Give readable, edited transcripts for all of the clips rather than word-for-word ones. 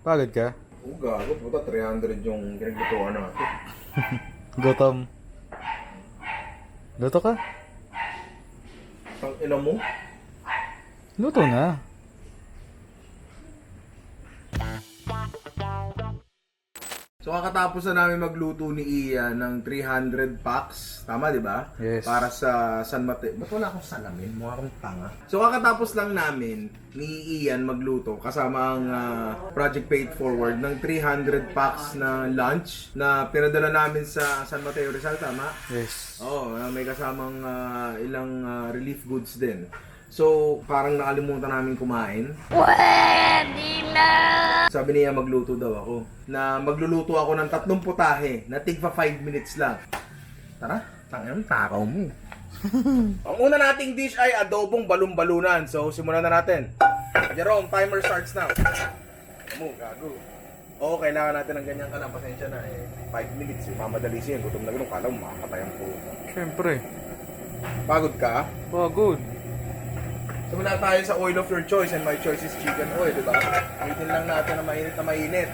Pagod ka? Oo, gago. Puta, 300 yung pinaglutuan natin. Gutom. Luto ka? Ang ina mo? Luto na. So kakatapos na namin magluto ni Ian ng 300 packs. Tama, di ba? Yes. Para sa San Mateo. Ba't wala akong salamin? Mukha akong tanga. So kakatapos lang namin ni Ian magluto kasama ang Project Paid Forward ng 300 packs na lunch na pinadala namin sa San Mateo Rizal. Tama? Yes. Oo, may kasamang ilang relief goods din. So, parang nakalimutan namin kumain. Pwede na! Sabi niya magluto daw ako. Na magluluto ako ng 3 putahe na tigpa 5 minutes lang. Tara, tangin takaw mo. Ang una nating dish ay adobong balon-balunan. So, simulan na natin. Jerome, timer starts now. Mo, gago. Oo, kailangan natin ng ganyan ka lang. Pasensya na 5 minutes mamadali siya. Gutom na ganun. Kala mo makakatay ang puto. Siyempre. Pagod ka? Pagod. Simula tayo sa oil of your choice and my choice is chicken oil, di ba? Itin lang natin na mainit na mainit.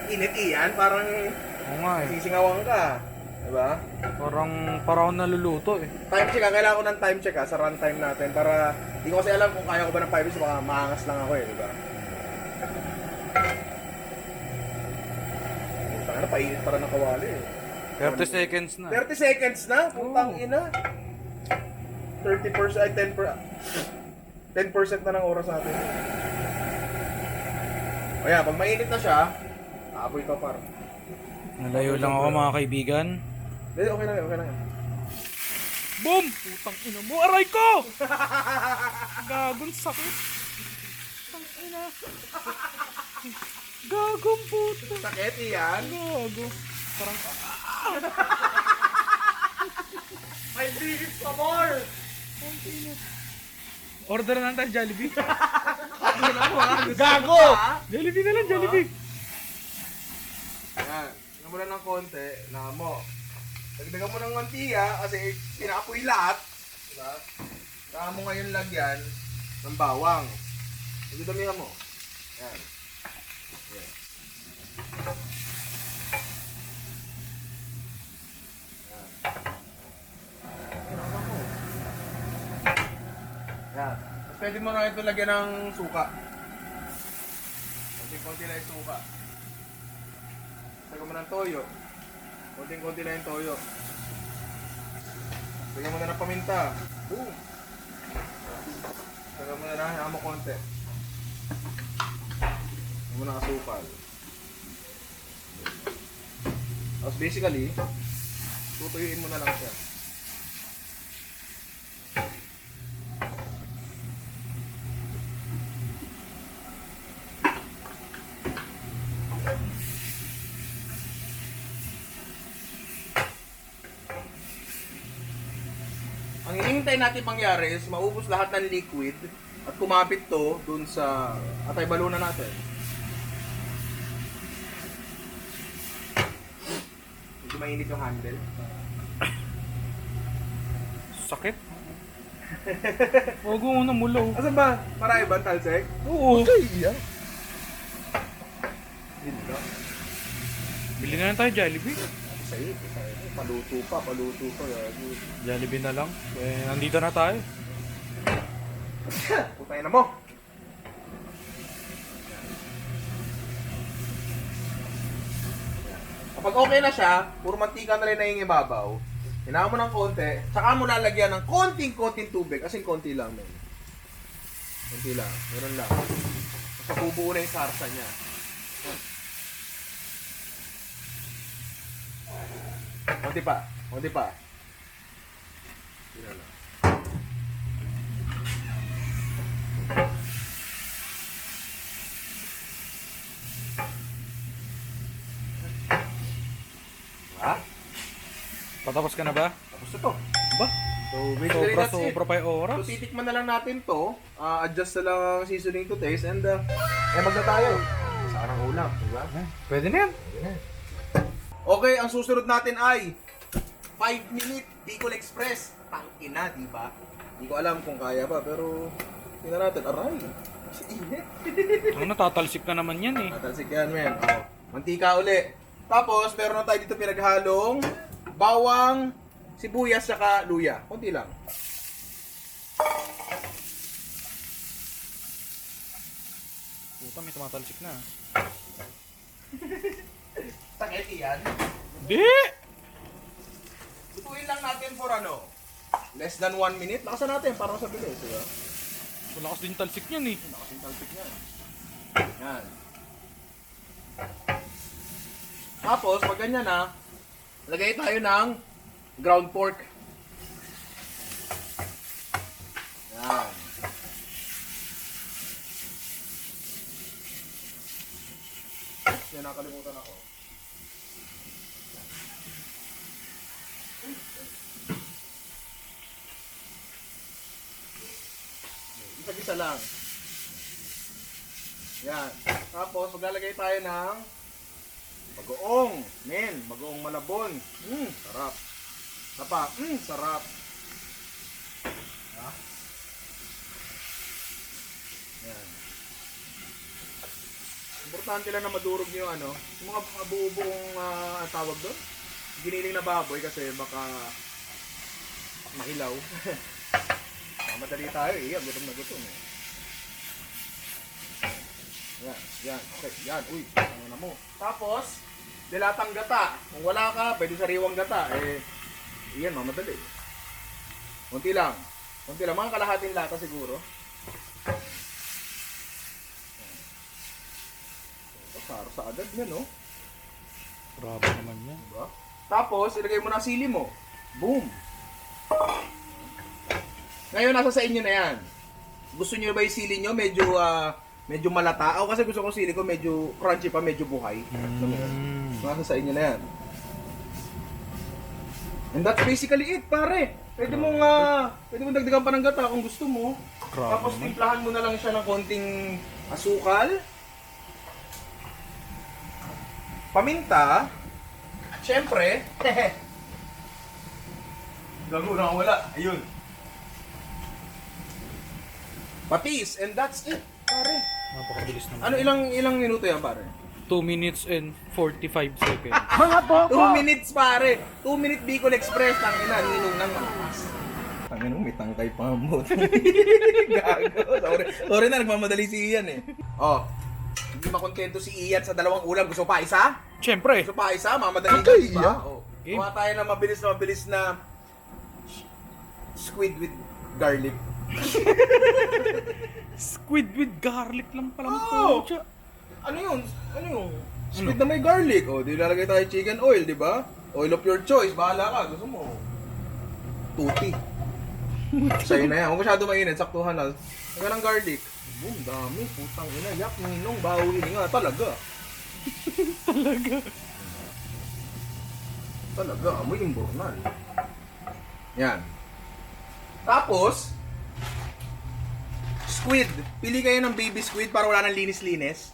Init iyan, parang Oo nga eh. sisingawang ka. Di ba? Parang naluluto eh. Time check, kailangan ko ng time check sa run time natin para hindi ko kasi alam kung kaya ko ba ng 5 minutes, baka maangas lang ako di ba? Tanga na, painit para ng kawali 30 seconds na. 30 seconds na? Putang ina. 30% ay 10% na ng oras natin. O yan, pag mainit na siya, aapoy pa par. Nalayo lang ako mga kaibigan. Hindi, okay lang, okay lang. Boom! Putang ina mo! Aray ko! Gagong sakit. Putang ina. Gagong puto. Sakit iyan. Gago. Parang... May minutes pa more! Order na tayo Jollibee. Gago! Jollibee na lang, Jollibee. Ayan, tingnan mo na ng konti, na mo. Dagdagan mo ng mantika kasi pinapoy lahat. Diba? Saka mo ngayon lagyan ng bawang. Sige, damihan mo. Ayan. Ayan. Ayan. Tapos pwede mo na ito lagyan ng suka. Konting-konti na yung suka. Lagyan mo ng toyo. Konting-konti na yung toyo. Lagyan mo na ng paminta. Boom! Lagyan mo na na, hanga mo konti. Lagyan mo na asukal. Tapos basically, tutuyuin mo na lang siya. Ang hinihintay natin mangyari is maubos lahat ng liquid at kumapit to dun sa atay balunan natin. Medyo mainit yung handle. Sakit. Huwag mo na mulaw. Asan ba? Marami ba ang talsek? Oo. Iya. Dito. Bili na lang tayo Jollibee. Sa'yo. Paluto pa. Jollibee na lang. Eh, nandito na tayo. Putay na mo. Kapag okay na siya, puro mantika na rin na yung ibabaw. Hinaan mo ng konti, saka mo lalagyan ng konting tubig, kasi konti lang men. Konti lang, meron lang. Basta bubuo na yung sarsa niya. Konti pa. Tira lang. Ha? Patapos ka na ba? Tapos na to. Ba? So, basically that's it. Sobra pa yung oras. So, titikman na lang natin to. Adjust na lang ang seasoning to taste and magna tayo. Saan ang ulam, di ba? Pwede na yan. Okay, ang susunod natin ay 5-minute Bicol Express. Tangina, di ba? Hindi ko alam kung kaya ba, pero tingnan natin. Aray! Ang natatalsik ka naman yan eh. Tatalsik yan, men. Oh. Mantika uli. Tapos, meron na tayo dito pinaghalong bawang, sibuyas, saka luya. Kunti lang. Puta, may tumatalsik na. Spaghetti yan. Di! Lutuin lang natin for ano? Less than 1 minute. Lakasan natin para sa bilis. Diba? Malakas din talsik niyan eh. Lakasin talpik niya. Yan. Tapos, pag ganyan na, lagay tayo ng ground pork. Yan. Yan, nakalimutan ako. Isa-isa lang. Yan. Tapos, maglalagay tayo ng bagoong. Men, bagoong malabon. Sarap. Tapa. Sarap. Ha? Yan. Importante lang na madurog yung ano, yung mga buo-buong tawag doon. Giniling na baboy kasi baka mahilaw. Madali tayo eh. Gutom na gutom eh. Yan. Okay, yan. Uy, ano na mo. Tapos, dilatang gata. Kung wala ka, pwede sariwang gata. Iyan, mamadali. Kunti lang. Mga kalahating lata siguro. Para sa agad yan, no? Grabe naman yan. Diba? Tapos, ilagay mo na sili mo. Boom! Ngayon, nasa sa inyo na yan. Gusto nyo ba yung sili nyo medyo malata? Ako kasi gusto ko sili ko medyo crunchy pa, medyo buhay. Nasa sa inyo na yan. And that's basically it, pare. Pwede mong dagdagan pa ng gata kung gusto mo. Grabe Tapos naman. timplahan mo na lang siya ng konting asukal. Paminta. Siyempre. Gago na wala. Ayun. Patis. And that's it, pare. Napakabilis naman. Ano ilang minuto yan, pare? 2 minutes and 45 seconds. 2 minutes, pare. 2 minute Bicol Express. Tangina, ninong ng malakas. Tangina, may tangkay pa mo. Gago. Sorry na, nagmamadali si Ian eh. Oh, hindi makontento si Ian sa dalawang ulam. Gusto pa isa? Siyempre. Gusto pa isa? Mamadali ka, Okay, diba? yeah. Oh. Game. Kuha tayo na mabilis na squid with garlic. Squid with garlic lang pala. Oh! Pucha. Ano yun? Squid na may garlic. O, di lalagay tayo chicken oil, di ba? Oil of your choice. Bahala ka. Gusto mo. Tuti. Sa'yo na yan. Huwag masyado mainit. Saktuhan na. Lagyan ng garlic. Boom, dami. Putang ina. Yak, ninong. Bawi nga. Talaga. Talaga. Amoy imbornal. Yan. Tapos, squid. Pili kayo ng baby squid para wala nang linis-linis.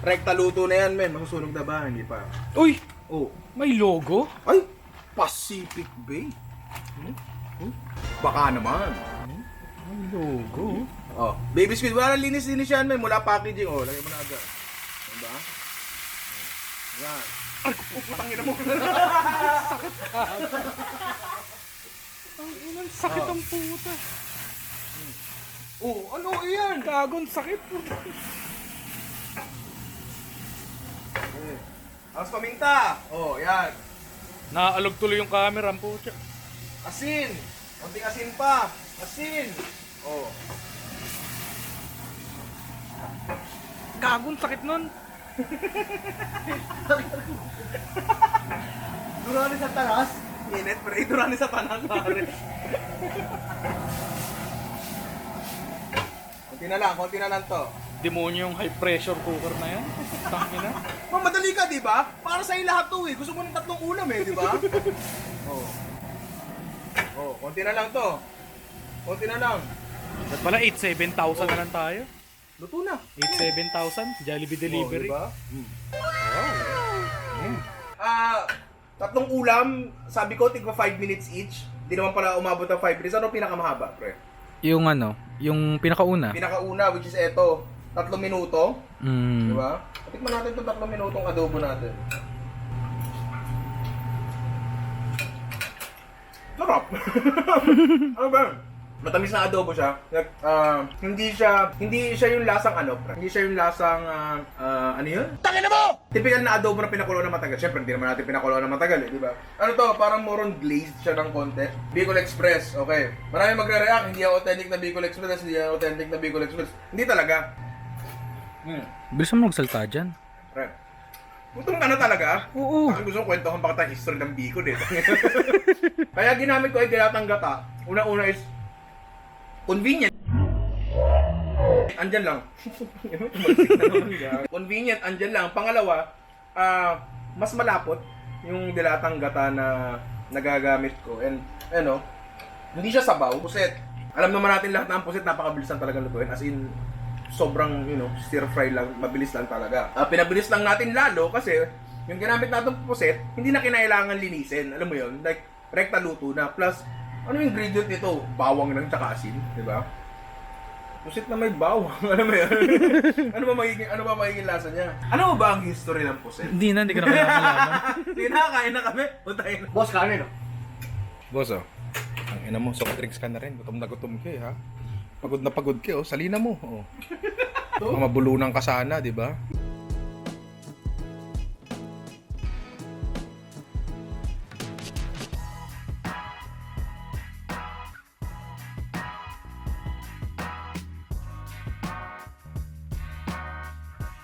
Rekta luto na yan, men. Masusunog na ba? Hindi pa. Uy! Oh. May logo? Ay! Pacific Bay. Baka naman. May logo? Oh. Baby squid. Wala nang linis-linis yan, men. Mula packaging. Oh, lagay mo na agad. Diba? Yan. Ay, putangin na mo. Ang inang sakit ang puta. Oh, ano yan? Gagon sakit. Tapos paminta. Oh, yan. Naaalog tuloy yung camera ang puta. Asin. Konting asin pa. Asin. Oh. Gagon sakit nun. Durani sa talas. Init, pero durani sa tanas, pare. Konti na lang to. Demonyo yung high pressure cooker na yan. Tangina. Madali ka, di ba? Para sa'yo lahat to eh. Gusto mo ng 3 ulam eh, di ba? Oh. Oh, konti na lang to. Konti na lang. Ba't pala 8-7,000 na lang tayo? Luto na. 8-7,000? Jollibee delivery? Oh, diba? 3 ulam, sabi ko, tigwa 5 minutes each. Di naman pala umabot ng 5 minutes. Ano pinakamahaba, pre? Yung ano, yung pinakauna. Pinakauna, which is eto. 3 minuto. Mm. Di ba? Tikman natin itong 3 minutong adobo natin. Sarap! Ano ba? Matamis na adobo siya. Hindi siya yung lasang ano, pre. Hindi siya yung lasang, ano yun? Tangina mo! Typical na adobo na pinakulo na matagal. Siyempre, hindi naman natin pinakulo na matagal, di ba? Ano to, parang more on glazed siya ng konti. Bicol Express, okay. Marami magre-react, hindi ako authentic na Bicol Express, hindi ako authentic na Bicol Express. Hindi talaga. Bilisan mo magsalta dyan. Pre. Putong ano talaga? Oo. Parang gusto ko kwentuhan pa kita history ng Bicol eh. Kaya ginamit ko ay dilatang gata. Una-una is convenient. Andyan lang. Convenient, andyan lang. Pangalawa, mas malapot yung dilatang gata na nagagamit ko. And, ano, hindi siya sabaw. Puset. Alam naman natin lahat na ang puset, napakabilis lang talaga lutuin. As in, sobrang, stir fry lang, mabilis lang talaga. Pinabilis lang natin lalo kasi yung ginamit natin puset, hindi na kinailangan linisin. Alam mo yun? Like, rekta luto na. Plus, ano yung ingredient nito? Bawang lang tsaka asin, di ba? Pusit na may bawang, alam mo yun? ano ba magiging lasa niya? Ano ba ang history ng pusit? Hindi na kailangan. Hindi na, kain na kami. Utay na. Boss, kanin no? Boss, ang ina mo, soft drinks ka na rin. Gutom na gutom ka ha. Pagod na pagod ka, salina mo. Mga bulunan ka sana, di ba?